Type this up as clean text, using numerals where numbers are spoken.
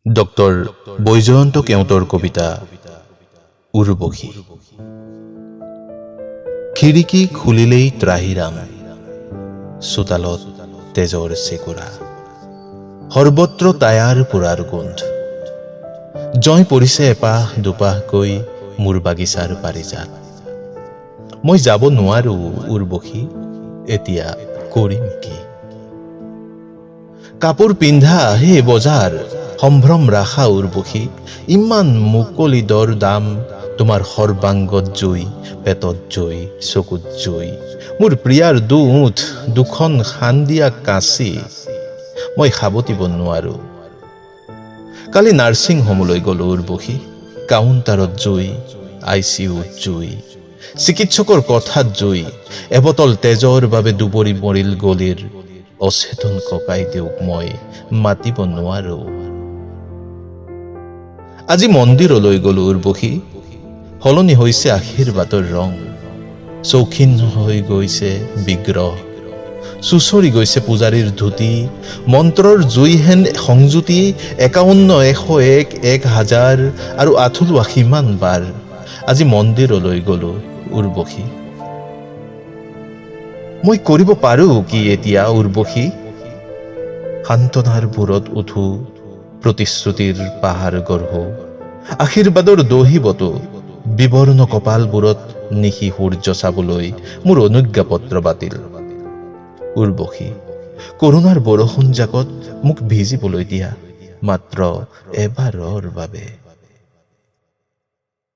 Doctor Baijayanta কেওটৰ কবিতা উৰ্বশী। খিৰিকী খুলিলেই ত্ৰাহিৰাম, চোতালত তেজৰ চেকুৰা, সৰ্বত্ৰ টায়াৰ পোৰাৰ গোন্ধ। জয় পৰিছে এপাহ দুপাহকৈ মোৰ বাগিচাৰ পাৰিজাত। মই যাব নোৱাৰো উৰ্বশী, এতিয়া কৰিম কি? কাপোৰ পিন্ধা হে বজাৰ, সম্ভ্ৰম ৰাখা উৰ্বশী, ইমান মুকলি দৰ দাম। তোমাৰ সৰ্বাংগত জুই, পেটত জুই, চকুত জুই। মোৰ প্ৰিয়াৰ দুঠ, দুখন খান্দিয়া কাঁচি, মই সাবটিব নোৱাৰো। কালি নাৰ্ছিং হোমলৈ গলো উৰ্বশী, কাউণ্টাৰত জুই, ICUত জুই, চিকিৎসকৰ কথাত জুই। এবটল তেজৰ বাবে দুবৰি মৰিল গলিৰ অচেতন ককাইদেউক মই মাতিব নোৱাৰো। আজি মন্দিৰলৈ গলো উৰ্বশী, সলনি হৈছে আশীৰ্বাদৰ ৰং। চৌখিন হৈ গৈছে বিগ্ৰহ, চুচৰি গৈছে পূজাৰীৰ ধুতি। মন্ত্ৰৰ জুই হেন সংযুতি, 51, 101, 1000 আৰু আঁঠুলোৱা সিমান বাৰ। আজি মন্দিৰলৈ গলো উৰ্বশী। মই কৰিব পাৰো কি এতিয়া উৰ্বশী? সান্তনাৰ ভূৰত উঠো, প্ৰতিশ্ৰুতিৰ পাহাৰ গঢ়ো, আশীৰ্বাদৰ দহি বটো। বিবৰ্ণ কপালবোৰত নিশি সূৰ্য চাবলৈ মোৰ অনুজ্ঞাপত্ৰ বাতিল। উৰ্বশী, কৰোণাৰ বৰষুণ জাকত মোক ভিজিবলৈ দিয়া, মাত্ৰ এবাৰৰ বাবে।